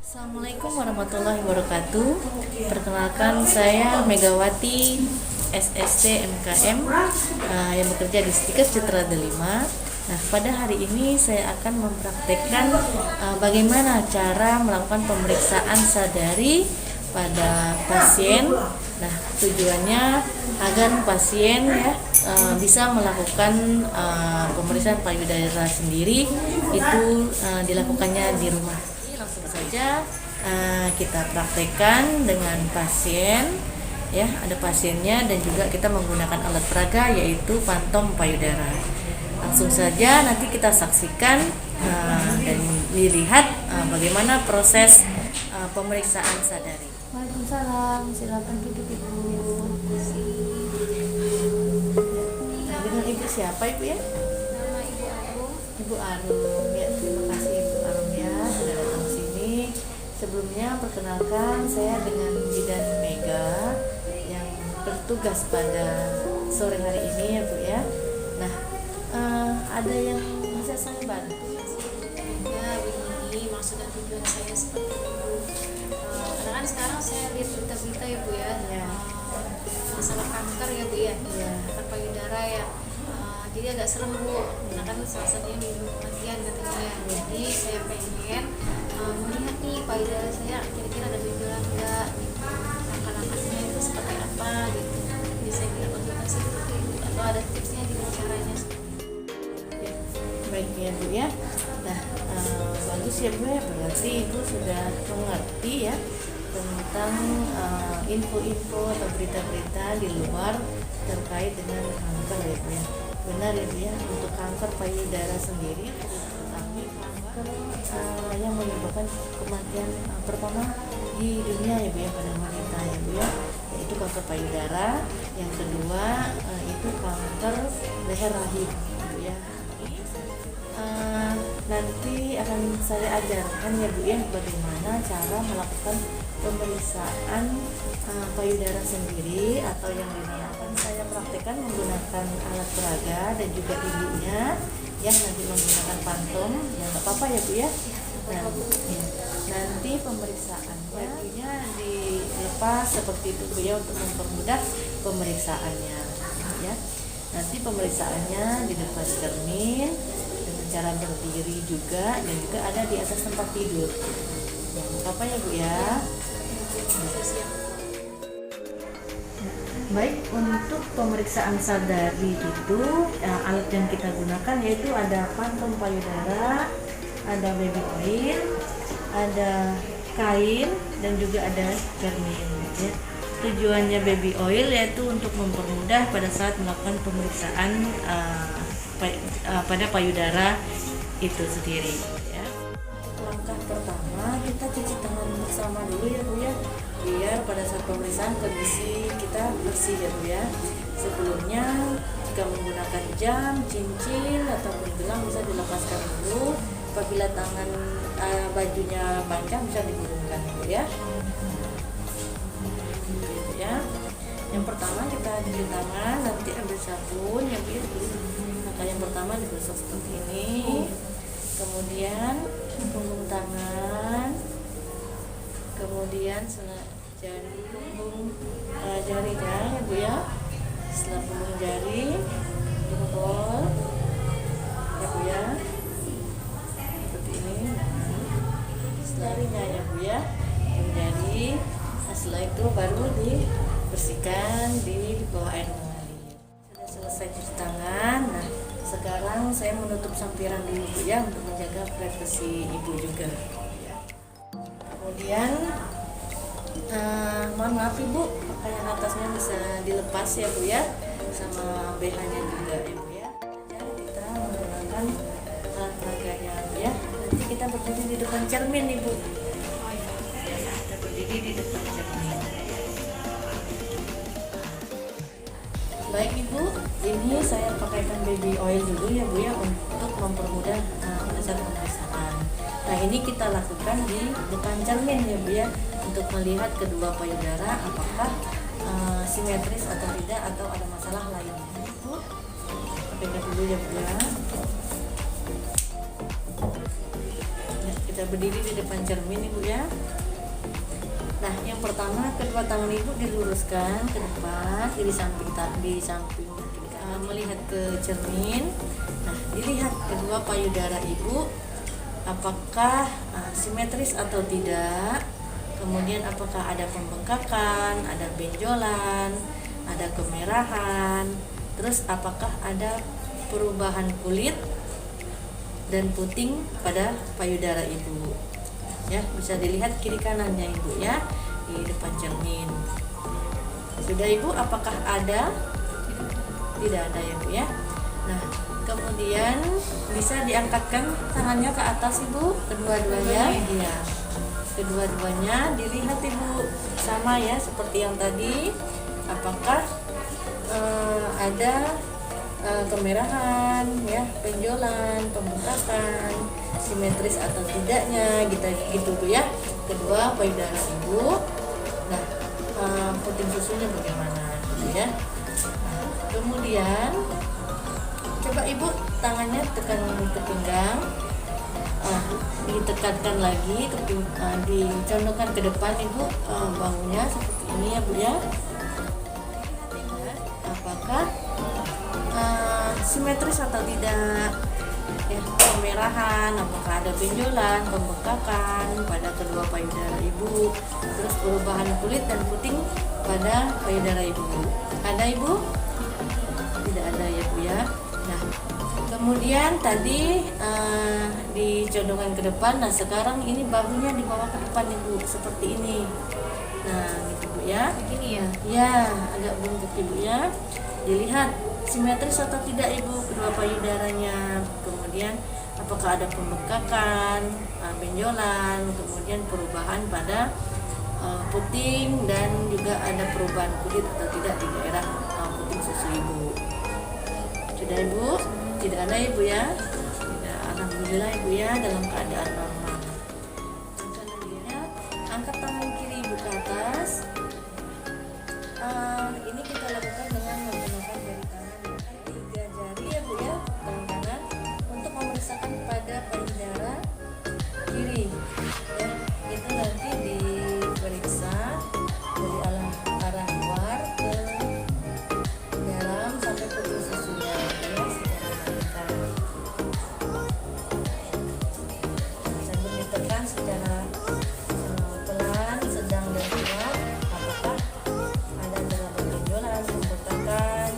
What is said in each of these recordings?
Assalamualaikum warahmatullahi wabarakatuh. Perkenalkan, saya Megawati SST MKM yang bekerja di Stikers Citra Delima. Nah, pada hari ini saya akan mempraktekkan bagaimana cara melakukan pemeriksaan sadari pada pasien. Nah, tujuannya agar pasien bisa melakukan pemeriksaan payudara sendiri, itu dilakukannya di rumah. Langsung saja kita praktekkan dengan pasien, ya, ada pasiennya, dan juga kita menggunakan alat peraga yaitu pantom payudara. Langsung saja nanti kita saksikan dan dilihat bagaimana proses pemeriksaan sadari. Waalaikumsalam, silakan duduk Ibu. Nah, dengan Ibu siapa Ibu ya? Nama Ibu Arum. Ibu Arum, ya, terima kasih Ibu Arum ya sudah datang sini. Sebelumnya perkenalkan, saya dengan Bidan Mega yang bertugas pada sore hari ini ya Bu ya. Nah, ada yang bisa saya bantu? Ya, begini maksud dan tujuan saya seperti itu. Karena kan sekarang saya lihat berita-berita ya Bu ya, Ya. masalah kanker ya Bu ya, Ya. kanker payudara ya. Jadi agak serem Bu, karena kan salah satunya minum kematian katanya. Jadi saya pengen melihat nih payudara saya kira-kira ada gejala enggak, gitu. Langkah-langkahnya itu seperti apa gitu. Jadi saya minta konsultasi seperti itu, atau ada tipsnya gimana caranya. Ya, baik ya Bu ya. Nah, bagus ya Bu ya, berarti Ibu sudah mengerti ya tentang info-info atau berita-berita di luar terkait dengan kanker ya Bu ya. Benar ya Bu ya, untuk kanker payudara sendiri kami kanker yang menyebabkan kematian pertama di dunia ya Bu ya, pada wanita ya Bu ya, yaitu kanker payudara. Yang kedua itu kanker leher rahim ya Bu ya. Nanti akan saya ajarkan ya Bu ya bagaimana cara melakukan pemeriksaan payudara sendiri, atau yang dinamakan saya praktekkan menggunakan alat peraga, dan juga ibunya yang nanti menggunakan pantom. Ya nggak apa-apa ya Bu ya. Nanti pemeriksaannya dilepas seperti itu Bu ya, untuk mempermudah pemeriksaannya ya. Nanti pemeriksaannya di depan cermin dengan cara berdiri juga, dan juga ada di atas tempat tidur. Ya, apa ya Bu ya. Baik, untuk pemeriksaan sadari itu alat yang kita gunakan yaitu ada pantom payudara, ada baby oil, ada kain, dan juga ada cermin ya. Tujuannya baby oil yaitu untuk mempermudah pada saat melakukan pemeriksaan pada payudara itu sendiri ya. Langkah pertama, kita cuci tangan bersama dulu ya Bu ya, biar pada saat pemeriksaan kondisi kita bersih ya Bu ya. Sebelumnya jika menggunakan jam, cincin ataupun gelang bisa dilepaskan dulu. Apabila tangan bajunya panjang bisa digulungkan Bu ya. Ya. Yang pertama kita cuci tangan, nanti ambil sabun ya Bu ya. Maka yang pertama digosok seperti ini. Kemudian punggung tangan, kemudian jarinya ya Bu ya. Setelah punggung jari, jempol ya Bu ya, seperti ini. Selarinya ya Bu ya, jari. Nah, setelah itu baru dibersihkan di bawah air mengalir. Sudah selesai cuci tangan. Nah, sekarang saya menutup sampiran dulu Bu ya, untuk menjaga privasi Ibu juga ya. Kemudian mohon maaf Ibu, pakaian atasnya bisa dilepas ya Bu ya, sama BH-nya juga ya Bu ya. Dan kita menggunakan alat peraganya Bu ya. Nanti kita berdiri di depan cermin Ibu. Kita berdiri di depan cermin. Baik Ibu, ini saya pakaikan baby oil dulu ya Bu ya, untuk mempermudah pada saat pemeriksaan. Nah, ini kita lakukan di depan cermin ya Bu ya, untuk melihat kedua payudara apakah simetris atau tidak, atau ada masalah lainnya. Bu, pakaikan dulu ya Bu ya. kita berdiri di depan cermin ibu ya. Nah, yang pertama kedua tangan ibu diluruskan ke depan, di samping melihat ke cermin. Nah, dilihat kedua payudara ibu apakah simetris atau tidak. Kemudian apakah ada pembengkakan, ada benjolan, ada kemerahan. Terus apakah ada perubahan kulit dan puting pada payudara ibu. Ya, bisa dilihat kiri kanannya ibu ya di depan cermin. Sudah ibu, apakah ada? Tidak ada ya bu ya. Nah, kemudian bisa diangkatkan tangannya ke atas ibu, kedua-duanya. Iya, kedua-duanya dilihat ibu, sama ya seperti yang tadi. Apakah ada kemerahan ya, benjolan, pembengkakan, simetris atau tidaknya gitu bu ya, kedua payudara ibu. Nah, puting susunya bagaimana gitu ya. Nah, kemudian coba ibu tangannya tekan ke pinggang, ditekankan lagi dicondongkan ke depan ibu, bahunya seperti ini ya bu ya. Apakah simetris atau tidak ya, kemerahan, apakah ada benjolan, pembengkakan pada kedua payudara ibu, terus perubahan kulit dan puting pada payudara ibu. Ada ibu? Tidak ada ya bu ya. Nah, kemudian tadi dicondongkan ke depan. Nah, sekarang ini bahunya dibawa ke depan ibu seperti ini. Nah, gitu bu ya. Begini ya. Ya, agak bungkuk ibu ya. Dilihat simetris atau tidak ibu kedua payudaranya. Kemudian apakah ada pembengkakan, benjolan, kemudian perubahan pada puting, dan juga ada perubahan kulit atau tidak di daerah puting susu ibu. Sudah ibu? Tidak ada ibu ya? Tidak, alhamdulillah ibu ya, dalam keadaan normal. Selanjutnya angkat tangan kiri ibu ke atas. Ini kita lakukan dengan menggunakan jari tangan 3 jari ya bu ya, tangan kanan, untuk memeriksakan pada payudara kiri ya. Itu nanti diperiksa dari arah luar ke dalam sampai puting susunya ya, secara vertikal. Sambil ditekan secara pelan, sedang dan kuat. Apakah ada terdapat benjolan, pembengkakan.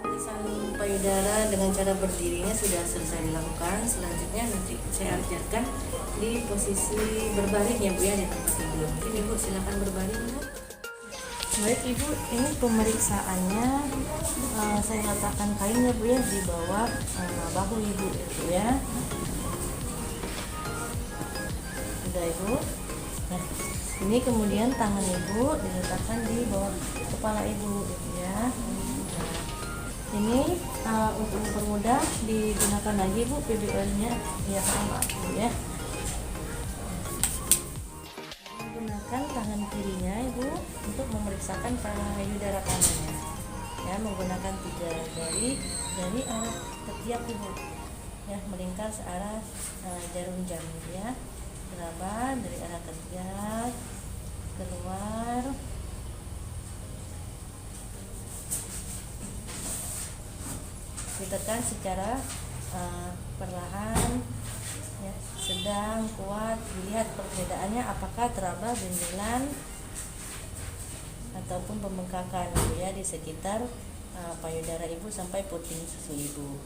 Pemeriksaan payudara dengan cara berdirinya sudah selesai dilakukan. Selanjutnya nanti saya ajarkan di posisi berbaring ya bu ya, di tempat tidur. Mungkin ibu silakan berbaring bu. Baik ibu, ini pemeriksaannya saya letakkan kainnya bu ya di bawah bahu ibu ya. Sudah ibu. Nah, ini kemudian tangan ibu diletakkan di bawah kepala ibu ya. Nah, ini untuk mempermudah digunakan lagi bu PBL-nya ya, sama bu ya. Gunakan tangan kirinya ibu untuk memeriksakan payudara kanannya ya, menggunakan 3 jari dari arah ketiak ibu ya, melingkar searah jarum jam ya. Gerabah dari arah ketiak keluar, ditekan secara perlahan ya, sedang, kuat. Dilihat perbedaannya apakah teraba benjolan ataupun pembengkakan ya di sekitar payudara ibu sampai puting susu ibu.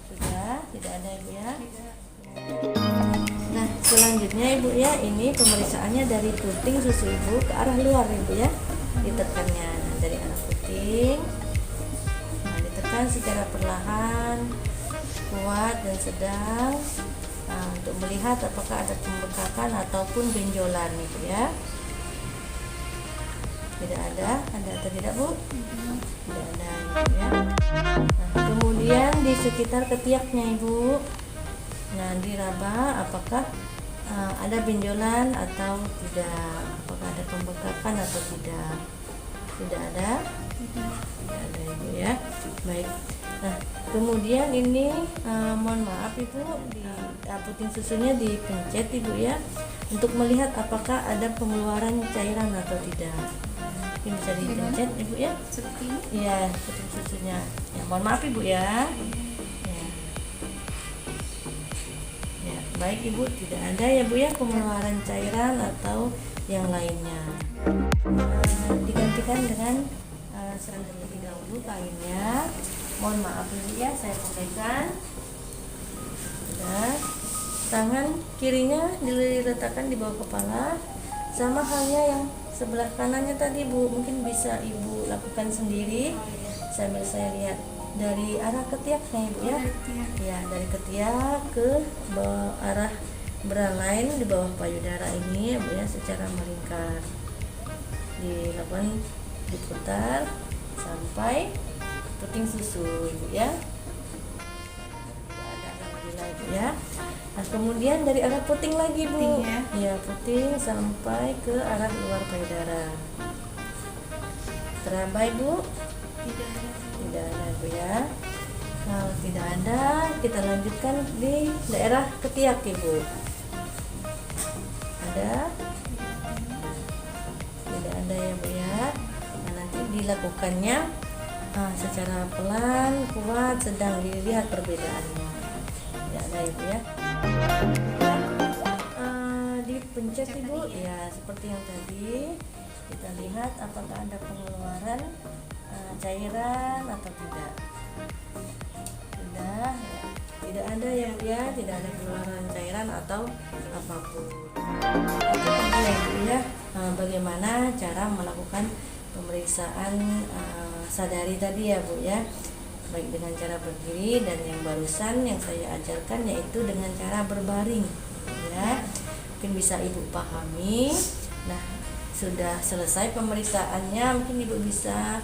Sudah, tidak ada ibu ya. Nah, selanjutnya ibu ya, ini pemeriksaannya dari puting susu ibu ke arah luar ibu ya. Ditekannya dari arah puting. Nah, ditekan secara perlahan, kuat dan sedang. untuk melihat apakah ada pembekakan ataupun benjolan Ibu ya. Tidak ada atau tidak Bu? Tidak ada Ibu ya. Nah, kemudian di sekitar ketiaknya Ibu, nah diraba apakah ada benjolan atau tidak, apakah ada pembekakan atau tidak. Tidak ada, tidak ada Ibu ya. Baik. Nah, kemudian ini mohon maaf Ibu, di puting susunya dipencet Ibu ya, untuk melihat apakah ada pengeluaran cairan atau tidak. Ini bisa dipencet Ibu ya. Seperti ini? Iya, puting susunya. Ya, mohon maaf Ibu ya. Ya, baik Ibu, tidak ada ya Bu ya pengeluaran cairan atau yang lainnya. Digantikan dengan terlebih dahulu kainnya. Mohon maaf Ibu ya, saya pakaikan. Sudah. Tangan kirinya diletakkan di bawah kepala, sama halnya yang sebelah kanannya tadi Bu, mungkin bisa Ibu lakukan sendiri sambil saya lihat dari arah ketiaknya Ibu ya. Ya, dari ketiak ke arah beralain di bawah payudara ini Bu ya, secara melingkar. Dilakukan, diputar sampai puting susu Ibu ya. Ada alhamdulillah Ibu ya. Nah, kemudian dari arah puting lagi Bu. Puting ya? Iya, puting sampai ke arah luar payudara. Teraba Ibu? Tidak ada. Tidak ada Bu ya. Nah, tidak ada, kita lanjutkan di daerah ketiak Ibu. Ada? Tidak ada ya Bu ya. Nah, nanti dilakukannya secara pelan, kuat, sedang, dilihat perbedaannya. Tidak ada Ibu ya. Dipencet Ibu ya, seperti yang tadi kita lihat apakah ada pengeluaran cairan atau tidak. Sudah ya. Tidak ada ya Bu ya, tidak ada pengeluaran cairan atau apapun. Itu ya Bu ya, bagaimana cara melakukan pemeriksaan sadari tadi ya Bu ya, baik dengan cara berdiri dan yang barusan yang saya ajarkan yaitu dengan cara berbaring ya. Mungkin bisa Ibu pahami. Nah, sudah selesai pemeriksaannya, mungkin Ibu bisa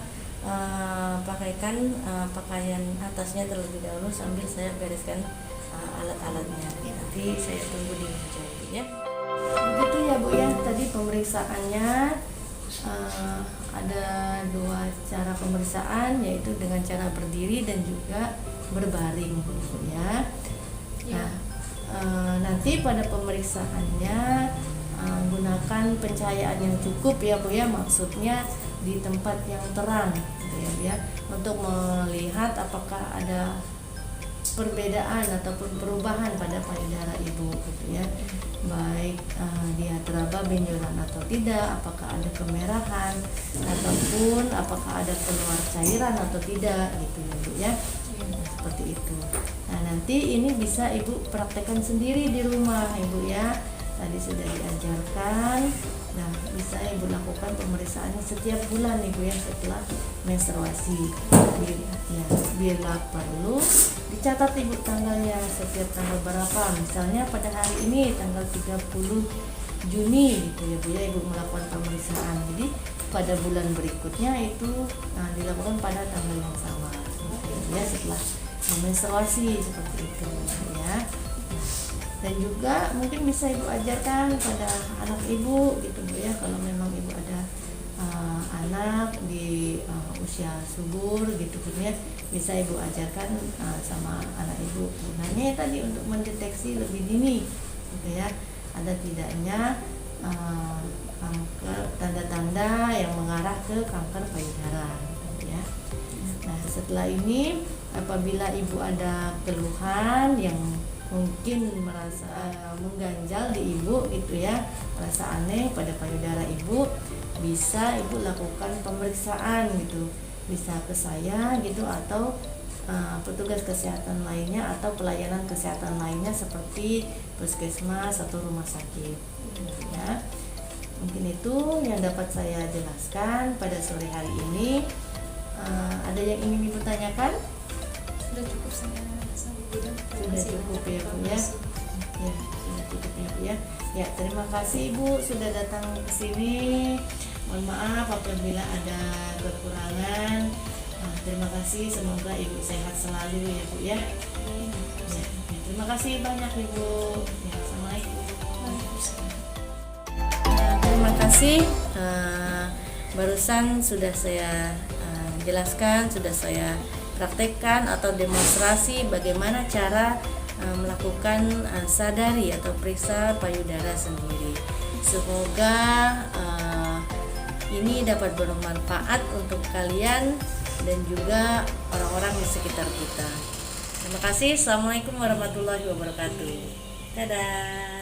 pakaikan pakaian atasnya terlebih dahulu sambil saya bereskan alat-alatnya. Nanti saya tunggu di meja Ibu ya. Begitu ya Bu ya, tadi pemeriksaannya ada dua cara pemeriksaan, yaitu dengan cara berdiri dan juga berbaring ya. Nah, nanti pada pemeriksaannya gunakan pencahayaan yang cukup ya Bu ya, maksudnya di tempat yang terang gitu ya, untuk melihat apakah ada perbedaan ataupun perubahan pada payudara Ibu gitu ya, baik dia teraba benjolan atau tidak, apakah ada kemerahan ataupun apakah ada keluar cairan atau tidak gitu ya Bu ya. Nah, seperti itu. Nah, nanti ini bisa Ibu praktekkan sendiri di rumah Ibu ya. Tadi sudah diajarkan. Nah, bisa Ibu lakukan pemeriksaannya setiap bulan Ibu ya, setelah menstruasi. Ya, bila perlu dicatat Ibu tanggalnya, setiap tanggal berapa. Misalnya pada hari ini tanggal 30 Juni gitu ya Bu ya, Ibu melakukan pemeriksaan. Jadi pada bulan berikutnya itu dilakukan pada tanggal yang sama gitu ya, setelah menstruasi seperti itu ya. Dan juga mungkin bisa Ibu ajarkan pada anak Ibu gitu Bu ya, kalau memang Ibu ada anak di usia subur gitu ya, bisa Ibu ajarkan sama anak Ibu. Gunanya tadi untuk mendeteksi lebih dini gitu ya, ada tidaknya kanker, tanda-tanda yang mengarah ke kanker payudara gitu ya. Nah, setelah ini apabila Ibu ada keluhan yang mungkin merasa mengganjal di Ibu gitu ya, merasa aneh pada payudara Ibu, bisa Ibu lakukan pemeriksaan gitu, bisa ke saya gitu atau petugas kesehatan lainnya atau pelayanan kesehatan lainnya seperti puskesmas atau rumah sakit ya. Mungkin itu yang dapat saya jelaskan pada sore hari ini. Ada yang ingin Ibu tanyakan? Sudah cukup saya rasa. Sudah cukup ya Bu ya. Ya, sudah cukup ya Bu ya. Ya, terima kasih Ibu sudah datang ke sini. Mohon maaf apabila ada kekurangan. Nah, terima kasih, semoga Ibu sehat selalu ya Bu ya. Ya, terima kasih banyak Ibu. Ya, Assalamualaikum. Ya, terima kasih. Barusan sudah saya jelaskan, sudah saya praktekkan atau demonstrasi bagaimana cara melakukan sadari atau periksa payudara sendiri. Semoga ini dapat bermanfaat untuk kalian dan juga orang-orang di sekitar kita. Terima kasih. Assalamualaikum warahmatullahi wabarakatuh. Dadah.